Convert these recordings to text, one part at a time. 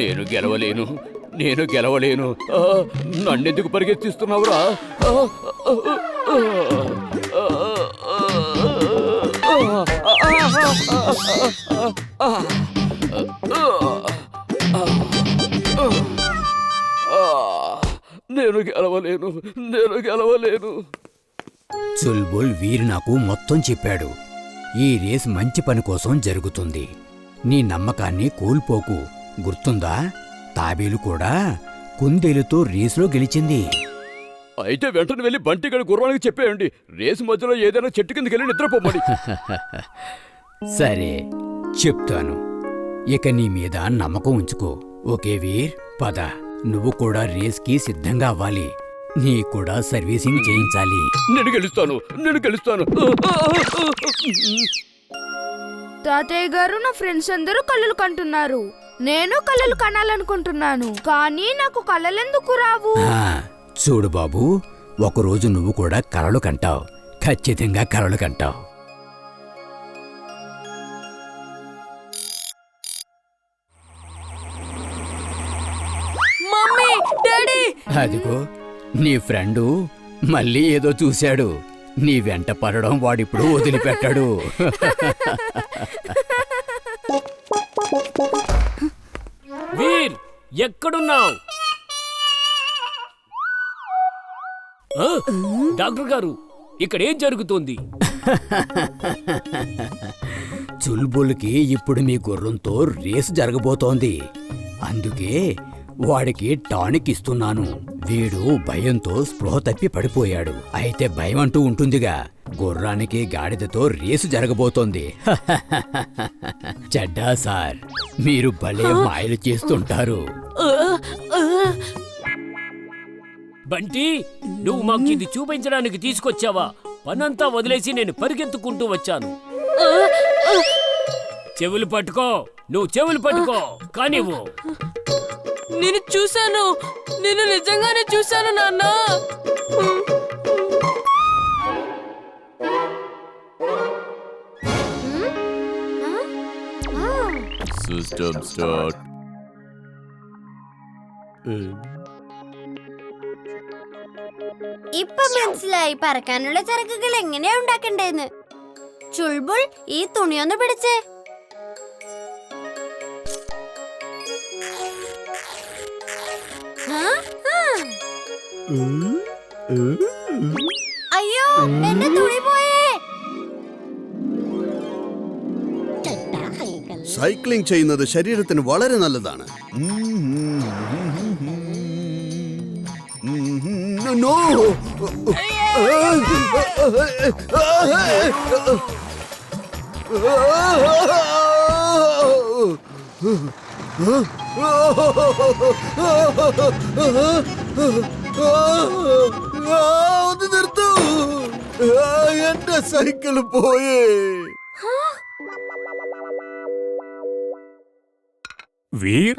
నేను గెలవలేను, నేను గెలవలేను. నన్నెందుకు పరిగెత్తిస్తున్నావురా? నేను గెలవలేను, నేను గెలవలేను. చుల్బుల్ వీరు నాకు మొత్తం చెప్పాడు. ఈ రేస్ మంచి పని కోసం జరుగుతుంది. నీ నమ్మకాన్ని కోల్పోకు. గుర్తుందా, తాబేలు కూడా కుందేలుతో రేసులో గెలిచింది. అయితే వెంటనే వెళ్ళి బంటిగడి గుర్రానికి చెప్పేయండి, రేసు మధ్యలో ఏదైనా చెట్టు కిందకి వెళ్ళి నిద్రపోమని. సరే, చెప్తాను. ఇక నీ మీద నమ్మకం ఉంచుకో. ఓకే వీర్, పద. నువ్వు కూడా రేస్కి సిద్ధంగా అవ్వాలి. నీ కూడా సర్వీసింగ్ చేయించాలి. నేను గెలుస్తాను, నేను గెలుస్తాను. తాతయ్య గారు, నా ఫ్రెండ్స్ అందరూ కళ్ళలు కంటున్నారు. నేను కళ్ళలు కనాలనుకుంటున్నాను, కానీ నాకు కళ్ళలెందుకు రావు? చూడు బాబు, ఒకరోజు నువ్వు కూడా కలలు కంటావు. ఖచ్చితంగా కలలు కంటావు. Mummy, daddy. అదిగో నీ ఫ్రెండు మళ్ళీ ఏదో చూశాడు. నీ వెంట పడడం వాడిప్పుడు వదిలిపెట్టాడు. వీర్, ఎక్కడున్నావు? డాక్టర్ గారు, ఇక్కడేం జరుగుతోంది? చుల్బుల్కి ఇప్పుడు మీ గుర్రంతో రేసు జరగబోతోంది. అందుకే వాడికి టానిక్ ఇస్తున్నాను. వీడు భయంతో స్పృహ తప్పి పడిపోయాడు. అయితే భయం అంటూ ఉంటుందిగా. గుర్రానికి గాడిదతో రేసు జరగబోతోంది. చెడ్డా సార్, మీరు భలే మాయలు చేస్తుంటారు. బంటి, నువ్వు మాకు ఇది చూపించడానికి తీసుకొచ్చావా? పనంతా వదిలేసి నేను పరిగెత్తుకుంటూ వచ్చాను. చెవులు పట్టుకో, నువ్వు చెవులు పట్టుకో. కానివ్వు. నేను చూశాను, నేను నిజంగానే చూశాను నాన్న. System start. ഇപ്പൊ മനസ്സിലായി പറക്കാനുള്ള ചരക്കുകൾ എങ്ങനെയാ ഉണ്ടാക്കണ്ടേന്ന്. ചുൾബുൾ, ഈ തുണിയൊന്ന് പിടിച്ചേ. അയ്യോ, എന്റെ തുണി പോയേ. സൈക്ലിംഗ് ചെയ്യുന്നത് ശരീരത്തിന് വളരെ നല്ലതാണ്. നോ, ഒന്ന് നിർത്തൂ. എന്റെ സൈക്കിൾ പോയേ. വീർ,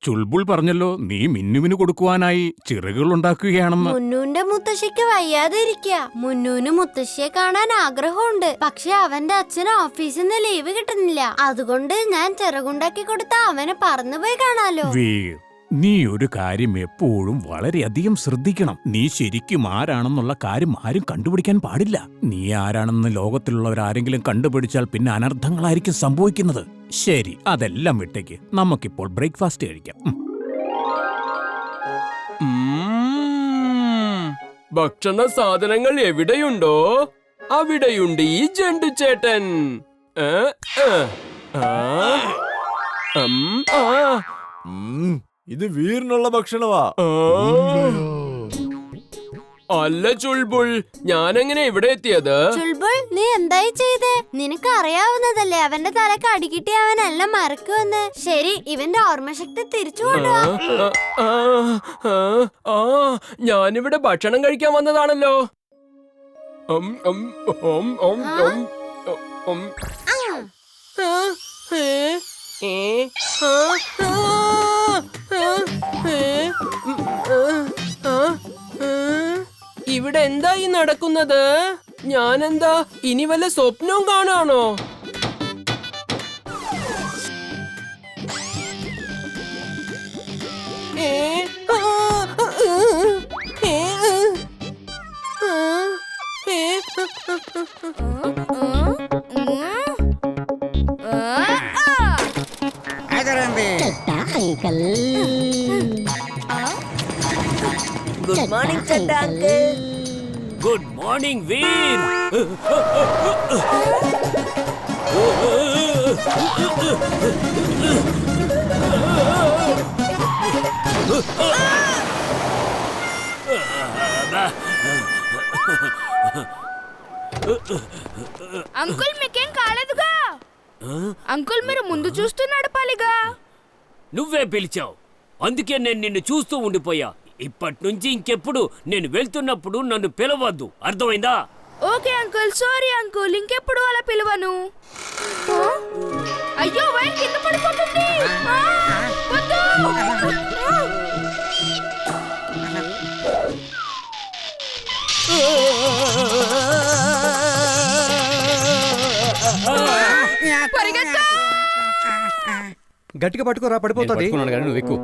ചുൾബുൾ പറഞ്ഞല്ലോ നീ മിന്നുവിന് കൊടുക്കുവാനായി ചിറകുകൾ ഉണ്ടാക്കുകയാണെന്ന്. മുന്നൂന്റെ മുത്തശ്ശിക്ക് വയ്യാതെ ഇരിക്കുക. മുന്നൂന് മുത്തശ്ശിയെ കാണാൻ ആഗ്രഹമുണ്ട്. പക്ഷെ അവന്റെ അച്ഛന് ഓഫീസിൽ നിന്ന് ലീവ് കിട്ടുന്നില്ല. അതുകൊണ്ട് ഞാൻ ചിറകുണ്ടാക്കി കൊടുത്ത അവനെ പറന്നുപോയി കാണാലോ. വീർ, നീ ഒരു കാര്യം എപ്പോഴും വളരെയധികം ശ്രദ്ധിക്കണം. നീ ശരിക്കും ആരാണെന്നുള്ള കാര്യം ആരും കണ്ടുപിടിക്കാൻ പാടില്ല. നീ ആരാണെന്ന് ലോകത്തിലുള്ളവരാരെങ്കിലും കണ്ടുപിടിച്ചാൽ പിന്നെ അനർത്ഥങ്ങളായിരിക്കും സംഭവിക്കുന്നത്. ശരി, അതെല്ലാം വിട്ടേക്ക്. നമുക്കിപ്പോൾ ബ്രേക്ക്ഫാസ്റ്റ് കഴിക്കാം. ഭക്ഷണ സാധനങ്ങൾ എവിടെയുണ്ടോ അവിടെയുണ്ട് ഈ ജണ്ടുചേട്ടൻ. ഇത് വീറിനുള്ള ഭക്ഷണമാ. അല്ല ചുൾബുൾ, ഞാനെങ്ങനെ ഇവിടെ എത്തിയത്? ചുൾബുൾ, നീ എന്തായി ചെയ്തേ? നിനക്ക് അറിയാവുന്നതല്ലേ അവന്റെ തലക്ക് അടികിട്ടി അവനെല്ലാം മറക്കുമെന്ന്. ശരി, ഇവന്റെ ഓർമ്മശക്തി തിരിച്ചു കൊണ്ടുവാ. ഞാനിവിടെ ഭക്ഷണം കഴിക്കാൻ വന്നതാണല്ലോ. ഇവിടെ എന്താ ഈ നടക്കുന്നത്? ഞാനെന്താ ഇനി വല്ല സ്വപ്നവും കാണാണോ? ചെട്ട അങ്കിൾ ഗുഡ് മോർണിംഗ് ചെട്ട uncle. Good morning Veer. Uncle మీకేం కాలేదుగా? అంకుల్ మీరు ముందు చూస్తూ నడపాలిగా. నువ్వే పిలిచావు, అందుకే నేను నిన్ను చూస్తూ ఉండిపోయా. ఇప్పటి నుంచి ఇంకెప్పుడు నేను వెళ్తున్నప్పుడు నన్ను పిలవద్దు, అర్థమైందా? ఓకే అంకుల్, సారీ అంకుల్, ఇంకెప్పుడు అలా పిలవను. అయ్యో వైన్ కింద పడిపోతుంది. వద్దు. పరిగెత్తు. గట్టిగా పట్టుకోరా, పడిపోతుంది. నువ్వు ఎక్కువ.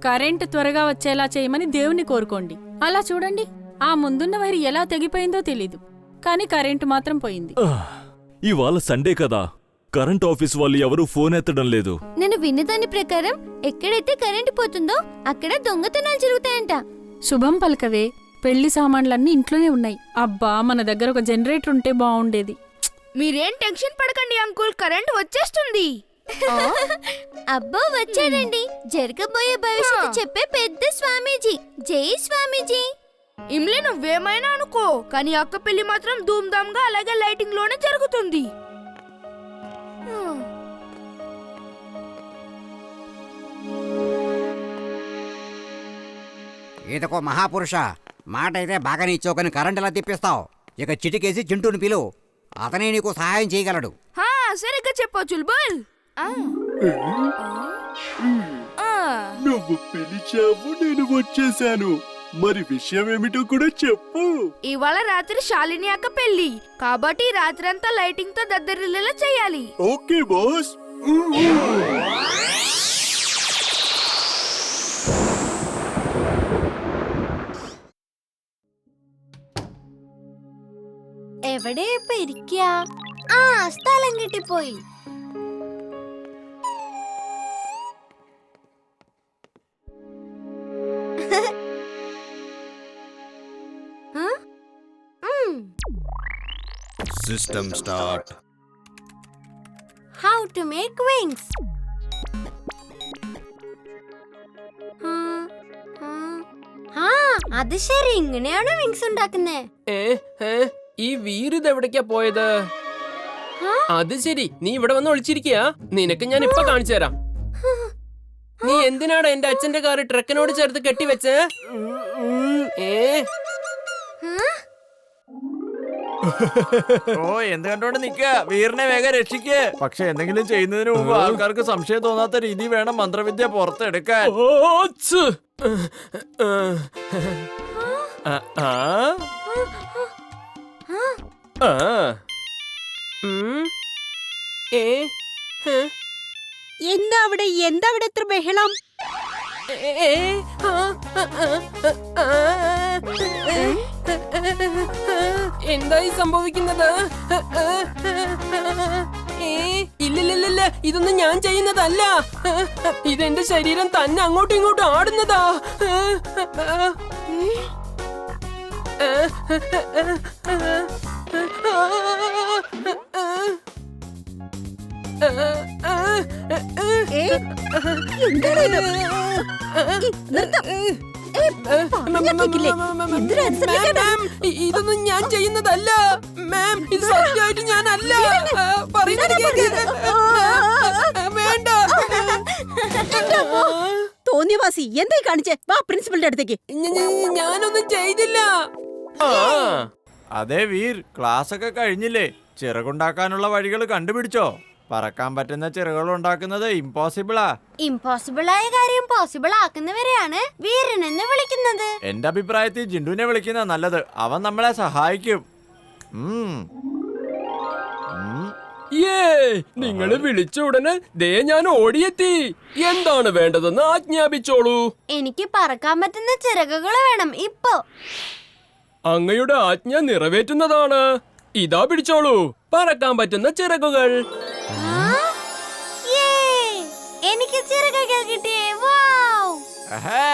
కరెంటు త్వరగా వచ్చేలా చేయమని దేవుని కోరుకోండి. అలా చూడండి, ఆ ముందున్న వైర్ ఎలా తెగిపోయిందో తెలీదు, కానీ కరెంటు మాత్రం పోయింది. ఇవాళ సండే కదా, కరెంట్ ఆఫీస్ వాళ్ళు ఎవరూ ఫోన్ ఎత్తడం లేదు. నేను విన్నదాని ప్రకారం ఎక్కడైతే కరెంటు పోతుందో అక్కడ దొంగతనాలు జరుగుతాయంట. శుభం పలకవే, పెళ్లి సామాన్లన్నీ ఇంట్లోనే ఉన్నాయి. అబ్బా, మన దగ్గర ఒక జనరేటర్ ఉంటే బాగుండేది. మీరేం టెన్షన్ పడకండి అంకుల్, కరెంట్ వచ్చేస్తుంది. అబ్బో వచ్చాడండి, జరగబోయే భవిష్యత్తు చెప్పే పెద్ద స్వామీజీ. జై స్వామీజీ. ఇమ్లే నువ్వేమైనా అనుకో, కానీ అక్క పెళ్లి మాత్రం ధూమ్ధామ్ గా అలాగే లైటింగ్ లోనే జరుగుతుంది. ఈతకో మహాపురుష, మాట అయితే బాగానే ఇచ్చావు, కానీ కరెంట్ ఎలా తిప్పిస్తావు? ఇక చిటికేసి చింటూని పిలువు, అతనే నీకు సహాయం చేయగలడు. సరిగ్గా చెప్పు చుల్బుల్. నువ్వు పిలిచావు, నేను వచ్చేసాను. మరి విషయం ఏమిటో కూడా చెప్పు. ఇవాళ రాత్రి శాలిని అక్క పెళ్లి, కాబట్టి రాత్రంతా లైటింగ్ తో దద్దరిల్లేలా చేయాలి. Okay boss. എവിടെ ഇപ്പൊ ഇരിക്കാ? സ്ഥലം കിട്ടിപ്പോയി. System start. How to make wings? അത് ശരി, ഇങ്ങനെയാണോ വിങ്സ് ഉണ്ടാക്കുന്നേ? ഈ വീര് ഇതെവിടേക്കാ പോയത്? അത് ശരി, നീ ഇവിടെ വന്ന് ഒളിച്ചിരിക്കുക. നിനക്ക് ഞാൻ ഇപ്പൊ കാണിച്ചു തരാം. നീ എന്തിനാണ് എന്റെ അച്ഛന്റെ കാറ് ട്രക്കിനോട് ചേർത്ത് കെട്ടിവെച്ചേ? എന്ത് കണ്ടോണ്ട് നിക്ക, വീറിനെ വേഗം രക്ഷിക്ക്. പക്ഷെ എന്തെങ്കിലും ചെയ്യുന്നതിന് മുമ്പ് ആൾക്കാർക്ക് സംശയം തോന്നാത്ത രീതി വേണം മന്ത്രവിദ്യ പുറത്തെടുക്കാൻ. എന്താ അവിടെ എത്ര ബഹളം? എന്തായി സംഭവിക്കുന്നത്? ഇല്ലില്ലില്ല, ഇതൊന്നും ഞാൻ ചെയ്യുന്നതല്ല. ഇതെന്റെ ശരീരം തന്നെ അങ്ങോട്ടും ഇങ്ങോട്ടും ആടുന്നതാ. ഇതൊന്നും ഞാൻ ചെയ്യുന്നതല്ല മാം, ഇത് സത്യമായിട്ട് ഞാനല്ല. വേണ്ട. തോന്നിയവാസി, എന്തായി കാണിച്ചേ? വാ പ്രിൻസിപ്പലിന്റെ അടുത്തേക്ക്. ഞാനൊന്നും ചെയ്തില്ല. അതെ വീർ, ക്ലാസ് ഒക്കെ കഴിഞ്ഞില്ലേ? ചിറകുണ്ടാക്കാനുള്ള വഴികൾ കണ്ടുപിടിച്ചോ? പറക്കാൻ പറ്റുന്ന ചിറകുകൾ ഉണ്ടാക്കുന്നത് ഇമ്പോസിബിളാ. ഇമ്പോസിബിളായ കാര്യം പോസിബിൾ ആക്കുന്നവരെയാണ് വീരനെന്ന് വിളിക്കുന്നത്. എന്റെ അഭിപ്രായത്തിൽ ജിണ്ടുവിനെ വിളിക്കുന്ന നല്ലത്, അവൻ നമ്മളെ സഹായിക്കും. നിങ്ങള് വിളിച്ച ഉടനെ ദേ ഞാൻ ഓടിയെത്തി. എന്താണ് വേണ്ടതെന്ന് ആജ്ഞാപിച്ചോളൂ. എനിക്ക് പറക്കാൻ പറ്റുന്ന ചിറകുകൾ വേണം ഇപ്പോ. അങ്ങയുടെ ആജ്ഞ നിറവേറ്റുന്നതാണ്. ഇതാ പിടിച്ചോളൂ, പറക്കാൻ പറ്റുന്ന ചിറകുകൾ. എനിക്ക് ചിറകുകൾ കിട്ടിയേ. വൗ! അഹേ!